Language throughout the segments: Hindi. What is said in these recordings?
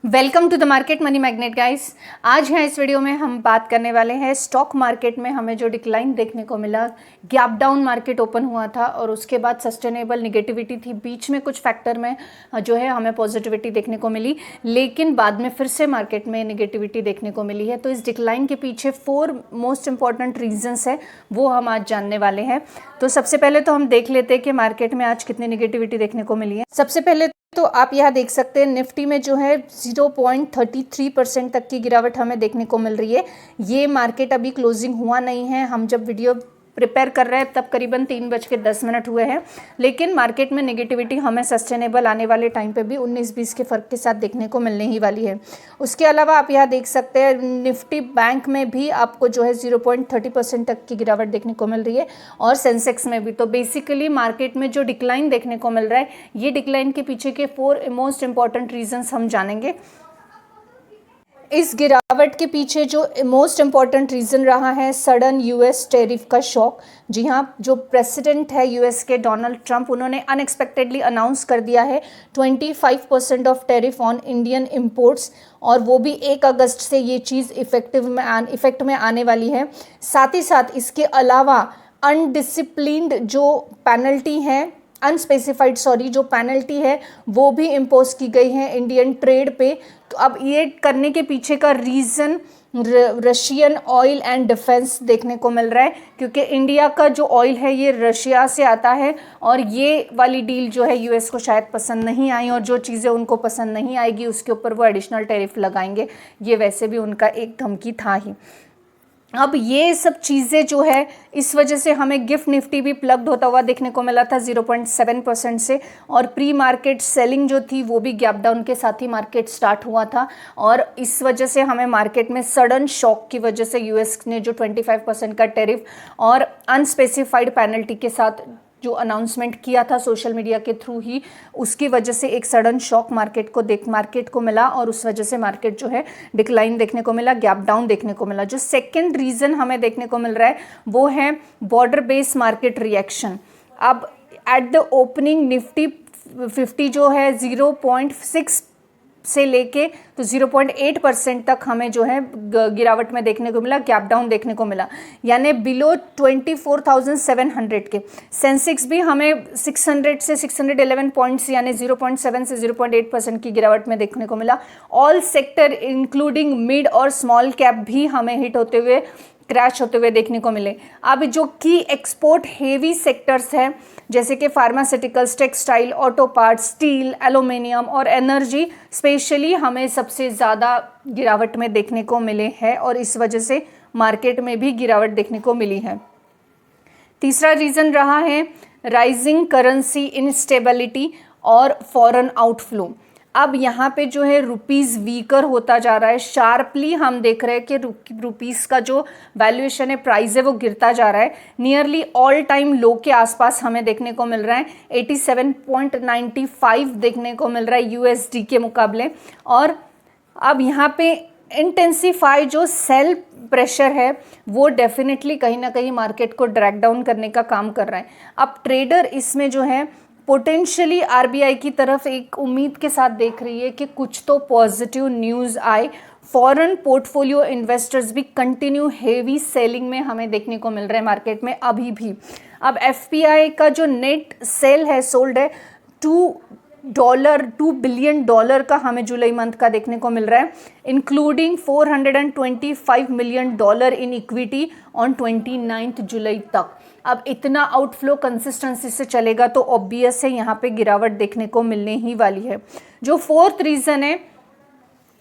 Welcome to the market money magnet guys. आज है इस वीडियो में हम बात करने वाले हैं स्टॉक मार्केट में हमें जो डिक्लाइन देखने को मिला। गैप डाउन मार्केट ओपन हुआ था और उसके बाद सस्टेनेबल निगेटिविटी थी, बीच में कुछ फैक्टर में जो है हमें पॉजिटिविटी देखने को मिली, लेकिन बाद में फिर से मार्केट में निगेटिविटी देखने को मिली है। तो इस डिक्लाइन के पीछे 4 मोस्ट इंपॉर्टेंट रीजंस है, वो हम आज जानने वाले हैं। तो सबसे पहले तो हम देख लेते हैं कि मार्केट में आज कितनी निगेटिविटी देखने को मिली है। सबसे पहले तो आप यहाँ देख सकते हैं निफ्टी में जो है 0.33% तक की गिरावट हमें देखने को मिल रही है। ये मार्केट अभी क्लोजिंग हुआ नहीं है, हम जब वीडियो प्रिपेयर कर रहे हैं तब करीबन 3:10 हुए हैं, लेकिन मार्केट में नेगेटिविटी हमें सस्टेनेबल आने वाले टाइम पे भी 19-20 के फ़र्क के साथ देखने को मिलने ही वाली है। उसके अलावा आप यहाँ देख सकते हैं निफ्टी बैंक में भी आपको जो है 0.30% तक की गिरावट देखने को मिल रही है और सेंसेक्स में भी। तो बेसिकली मार्केट में जो डिक्लाइन देखने को मिल रहा है, ये डिक्लाइन के पीछे के 4 मोस्ट इंपॉर्टेंट रीजंस हम जानेंगे। इस गिरावट के पीछे जो मोस्ट इम्पॉर्टेंट रीज़न रहा है सडन यूएस टैरिफ का शॉक। जी हाँ, जो प्रेसिडेंट है यूएस के डोनाल्ड ट्रंप, उन्होंने अनएक्सपेक्टेडली अनाउंस कर दिया है 25% of tariff on Indian imports, और वो भी 1 अगस्त से ये चीज़ इफेक्ट में आने वाली है। साथ ही साथ इसके अलावा अनडिसिप्लिन्ड जो पेनल्टी है, अनस्पेसिफाइड जो पेनल्टी है वो भी इम्पोज की गई है इंडियन ट्रेड पे। तो अब ये करने के पीछे का reason Russian oil and defence देखने को मिल रहा है, क्योंकि इंडिया का जो ऑयल है ये रशिया से आता है और ये वाली डील जो है यूएस को शायद पसंद नहीं आई, और जो चीज़ें उनको पसंद नहीं आएगी उसके ऊपर वो एडिशनल टैरिफ लगाएंगे। ये वैसे भी उनका एक धमकी था ही। अब ये सब चीज़ें जो है इस वजह से हमें गिफ्ट निफ्टी भी प्लग्ड होता हुआ देखने को मिला था 0.7% से, और प्री मार्केट सेलिंग जो थी वो भी गैप डाउन के साथ ही मार्केट स्टार्ट हुआ था। और इस वजह से हमें मार्केट में सडन शॉक की वजह से यूएस ने जो 25% का टैरिफ और अनस्पेसिफाइड पेनल्टी के साथ जो अनाउंसमेंट किया था सोशल मीडिया के थ्रू ही, उसकी वजह से एक सडन शॉक मार्केट को मिला और उस वजह से मार्केट जो है डिक्लाइन देखने को मिला, गैप डाउन देखने को मिला। जो सेकंड रीज़न हमें देखने को मिल रहा है वो है बॉर्डर बेस्ड मार्केट रिएक्शन। अब एट द ओपनिंग निफ्टी 50 जो है 0.6 से लेके तो 0.8% तक हमें जो है गिरावट में देखने को मिला, गैप डाउन देखने को मिला, यानी बिलो 24,700 के। सेंसेक्स भी हमें 600 से 611 पॉइंट्स यानी 0.7 से 0.8% की गिरावट में देखने को मिला। ऑल सेक्टर इंक्लूडिंग मिड और स्मॉल कैप भी हमें हिट होते हुए, क्रैश होते हुए देखने को मिले। अब जो की एक्सपोर्ट हेवी सेक्टर्स हैं जैसे कि pharmaceuticals, textile, auto parts, steel, aluminium और एनर्जी स्पेशली हमें सबसे ज़्यादा गिरावट में देखने को मिले हैं और इस वजह से मार्केट में भी गिरावट देखने को मिली है। तीसरा रीज़न रहा है राइजिंग करेंसी इंस्टेबिलिटी और फॉरेन आउटफ्लो। अब यहाँ पे जो है रुपीज़ वीकर होता जा रहा है, शार्पली हम देख रहे हैं कि रुपीज़ का जो वैल्यूएशन है, प्राइस है, वो गिरता जा रहा है। नियरली ऑल टाइम लो के आसपास हमें देखने को मिल रहा है, 87.95 देखने को मिल रहा है यूएसडी के मुकाबले। और अब यहाँ पे इंटेंसिफाई जो सेल प्रेशर है वो डेफिनेटली कहीं ना कहीं मार्केट को ड्रैग डाउन करने का काम कर रहा है। अब ट्रेडर इसमें जो है पोटेंशियली आरबीआई की तरफ एक उम्मीद के साथ देख रही है कि कुछ तो पॉजिटिव न्यूज़ आए। फॉरेन पोर्टफोलियो इन्वेस्टर्स भी कंटिन्यू हेवी सेलिंग में हमें देखने को मिल रहे हैं मार्केट में अभी भी। अब एफपीआई का जो नेट सेल है, सोल्ड है $2 बिलियन का हमें जुलाई मंथ का देखने को मिल रहा है, including $425 million in equity on 29 जुलाई तक। अब इतना आउटफ्लो कंसिस्टेंसी से चलेगा तो ऑब्वियस है यहाँ पे गिरावट देखने को मिलने ही वाली है। जो फोर्थ रीज़न है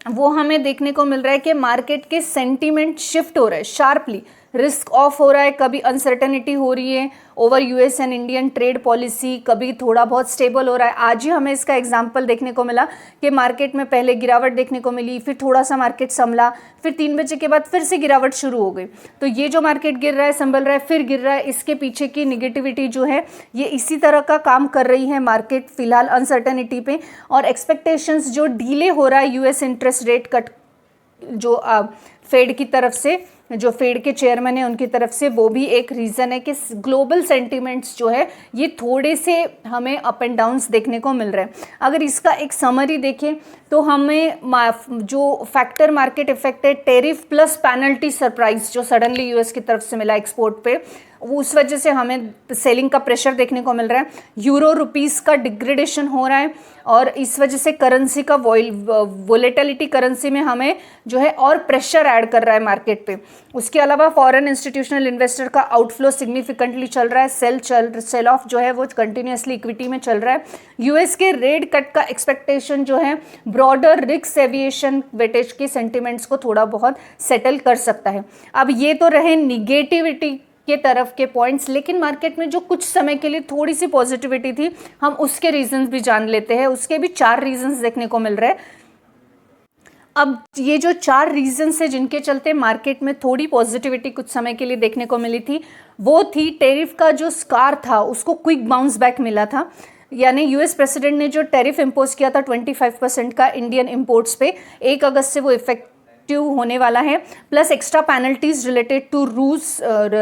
वो हमें देखने को मिल रहा है कि मार्केट के सेंटीमेंट शिफ्ट हो रहा है शार्पली, रिस्क ऑफ हो रहा है, कभी अनसर्टेनिटी हो रही है over US and Indian trade policy, कभी थोड़ा बहुत स्टेबल हो रहा है। आज ही हमें इसका एग्जांपल देखने को मिला कि मार्केट में पहले गिरावट देखने को मिली, फिर थोड़ा सा मार्केट संभला, फिर 3 बजे के बाद फिर से गिरावट शुरू हो गई। तो ये जो मार्केट गिर रहा है, संभल रहा है, फिर गिर रहा है, इसके पीछे की निगेटिविटी जो है ये इसी तरह का काम कर रही है मार्केट फिलहाल अनसर्टेनिटी पे। और एक्सपेक्टेशंस जो डिले हो रहा है यूएस इंटरेस्ट रेट कट जो फेड की तरफ से, जो फेड के चेयरमैन है उनकी तरफ से, वो भी एक रीज़न है कि ग्लोबल सेंटिमेंट्स जो है ये थोड़े से हमें अप एंड डाउन्स देखने को मिल रहे हैं। अगर इसका एक समरी देखें तो हमें जो फैक्टर मार्केट इफेक्ट है, टेरिफ प्लस पेनल्टी सरप्राइज जो सडनली यूएस की तरफ से मिला एक्सपोर्ट पे, उस वजह से हमें सेलिंग का प्रेशर देखने को मिल रहा है। यूरो रुपीस का डिग्रेडेशन हो रहा है और इस वजह से करेंसी का वोलेटिलिटी करेंसी में हमें जो है और प्रेशर ऐड कर रहा है मार्केट पे। उसके अलावा फॉरेन इंस्टीट्यूशनल इन्वेस्टर का आउटफ्लो सिग्निफिकेंटली चल रहा है, सेल ऑफ जो है वो कंटिन्यूसली इक्विटी में चल रहा है। यूएस के रेट कट का एक्सपेक्टेशन जो है ब्रॉडर रिस्क एविएशन वेटेज के सेंटिमेंट्स को थोड़ा बहुत सेटल कर सकता है। अब ये तो रहे निगेटिविटी के तरफ के पॉइंट्स, लेकिन मार्केट में जो कुछ समय के लिए थोड़ी सी पॉजिटिविटी थी, हम उसके रीजंस भी जान लेते हैं। उसके भी 4 रीजंस देखने को मिल रहे हैं। अब ये जो 4 रीजंस है जिनके चलते मार्केट में थोड़ी पॉजिटिविटी कुछ समय के लिए देखने को मिली थी, वो थी टेरिफ का जो स्कार था उसको क्विक बाउंस बैक मिला था। यानी यूएस प्रेसिडेंट ने जो टैरिफ इम्पोज किया था 25% का इंडियन इंपोर्ट्स पे, 1 अगस्त से वो इफेक्टिव होने वाला है, plus extra penalties related to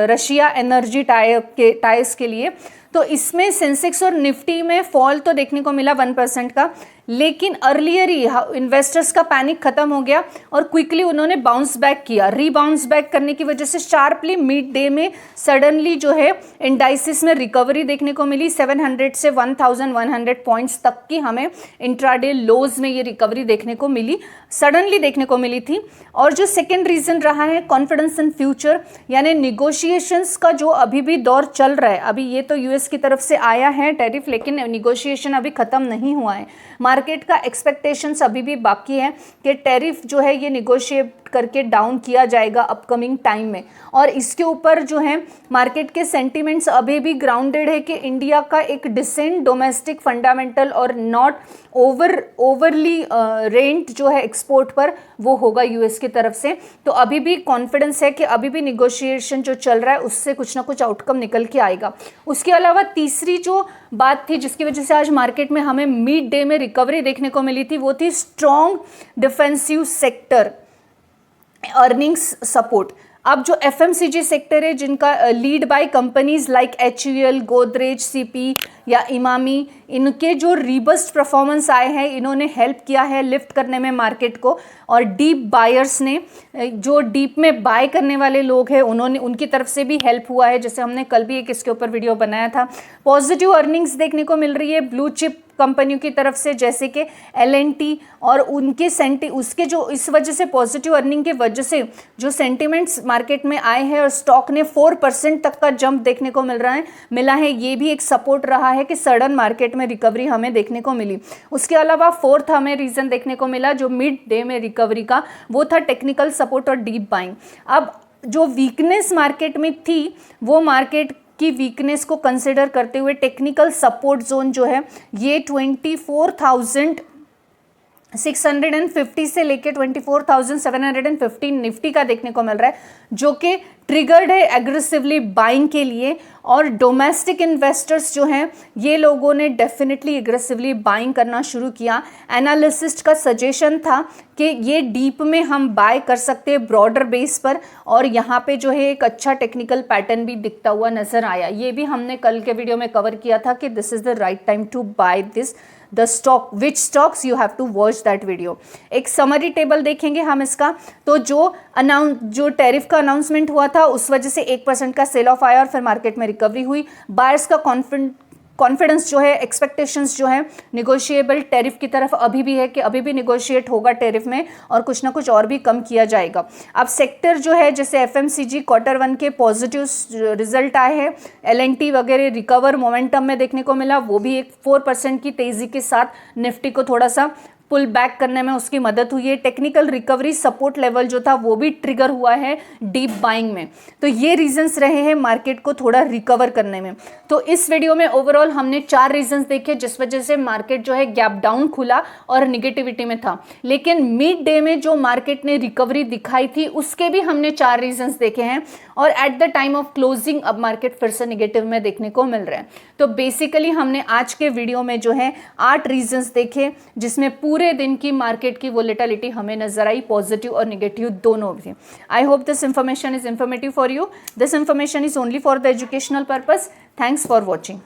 Russia energy ties के लिए। तो इसमें सेंसेक्स और निफ्टी में फॉल तो देखने को मिला 1% का, लेकिन अर्लियर ही इन्वेस्टर्स का पैनिक खत्म हो गया और क्विकली उन्होंने बाउंस बैक किया। रीबाउंस बैक करने की वजह से शार्पली मिड डे में सडनली जो है इंडाइसिस में रिकवरी देखने को मिली। 700 से 1100 पॉइंट्स तक की हमें इंट्राडे लोज में ये रिकवरी देखने को मिली, सडनली देखने को मिली थी। और जो सेकेंड रीजन रहा है कॉन्फिडेंस इन फ्यूचर, यानी निगोशिएशंस का जो अभी भी दौर चल रहा है। अभी ये तो यूएस की तरफ से आया है टैरिफ, लेकिन निगोशिएशन अभी खत्म नहीं हुआ है। मार्केट का एक्सपेक्टेशंस अभी भी बाकी है कि टैरिफ जो है ये निगोशिएट करके डाउन किया जाएगा अपकमिंग टाइम में। और इसके ऊपर जो है मार्केट के सेंटिमेंट्स अभी भी ग्राउंडेड है कि इंडिया का एक डिसेंट डोमेस्टिक फंडामेंटल और नॉट ओवरली रेंट जो है एक्सपोर्ट पर वो होगा यूएस की तरफ से। तो अभी भी कॉन्फिडेंस है कि अभी भी निगोशिएशन जो चल रहा है उससे कुछ ना कुछ आउटकम निकल के आएगा। उसके अलावा तीसरी जो बात थी जिसकी वजह से आज मार्केट में हमें मिड डे में रिकवरी देखने को मिली थी, वो थी strong defensive sector earnings support. अब जो एफएमसीजी सेक्टर है जिनका lead by companies like HUL, Godrej, CP या इमामी, इनके जो रिबस्ट परफॉर्मेंस आए हैं इन्होंने हेल्प किया है लिफ्ट करने में मार्केट को। और डीप बायर्स ने, जो डीप में बाय करने वाले लोग हैं, उनकी तरफ से भी हेल्प हुआ है, जैसे हमने कल भी एक इसके ऊपर वीडियो बनाया था। पॉजिटिव अर्निंग्स देखने को मिल रही है ब्लू चिप कंपनियों की तरफ से जैसे कि एल&टी और उसके जो इस वजह से पॉजिटिव अर्निंग के वजह से जो सेंटिमेंट्स मार्केट में आए हैं और स्टॉक ने 4% तक का जंप देखने को मिला है, ये भी एक सपोर्ट रहा है कि सडन मार्केट में रिकवरी हमें देखने को मिली। उसके अलावा फोर्थ हमें रीजन देखने को मिला जो मिड डे में रिकवरी का, वो था टेक्निकल सपोर्ट और डीप बाइंग। अब जो वीकनेस मार्केट में थी वो मार्केट की वीकनेस को कंसिडर करते हुए टेक्निकल सपोर्ट जोन जो है ये 24,650 से लेके 24,715 निफ्टी का देखने को मिल रहा है, जो कि ट्रिगर्ड है एग्रेसिवली बाइंग के लिए। और डोमेस्टिक इन्वेस्टर्स जो हैं ये लोगों ने डेफिनेटली एग्रेसिवली बाइंग करना शुरू किया। एनालिसिस्ट का सजेशन था कि ये डीप में हम बाय कर सकते हैं ब्रॉडर बेस पर, और यहाँ पे जो है एक अच्छा टेक्निकल पैटर्न भी दिखता हुआ नजर आया। ये भी हमने कल के वीडियो में कवर किया था कि this is the right time to buy this the stock, which stocks you have to watch that video. एक समरी टेबल देखेंगे हम इसका, तो जो टैरिफ का अनाउंसमेंट हुआ था उस वजह से 1% का सेल ऑफ आया और फिर मार्केट में रिकवरी हुई। बायर्स का कॉन्फिडेंस जो है, एक्सपेक्टेशंस जो है निगोशिएबल टैरिफ की तरफ अभी भी है कि अभी भी निगोशिएट होगा टैरिफ में और कुछ ना कुछ और भी कम किया जाएगा। अब सेक्टर जो है जैसे एफएमसीजी Q1 के पॉजिटिव रिजल्ट आए हैं, एल&टी वगैरह रिकवर मोमेंटम में देखने को मिला, वो भी एक 4% की तेजी के साथ निफ्टी को थोड़ा सा पुल बैक करने में उसकी मदद हुई है। टेक्निकल रिकवरी सपोर्ट लेवल जो था वो भी ट्रिगर हुआ है डीप बाइंग में। तो ये रीजंस रहे हैं मार्केट को थोड़ा रिकवर करने में। तो इस वीडियो में ओवरऑल हमने 4 रीजंस देखे जिस वजह से मार्केट जो है गैप डाउन खुला और निगेटिविटी में था। लेकिन मिड डे में जो मार्केट ने रिकवरी दिखाई थी उसके भी हमने 4 रीजंस देखे हैं, और at the time of closing अब मार्केट फिर से निगेटिव में देखने को मिल रहा है। तो बेसिकली हमने आज के वीडियो में जो है 8 रीजंस देखे जिसमें पूरे पूरे दिन की मार्केट की वोलेटिलिटी हमें नजर आई, पॉजिटिव और निगेटिव दोनों भी। I hope this information is informative for you. This information is only for the educational purpose. Thanks for watching.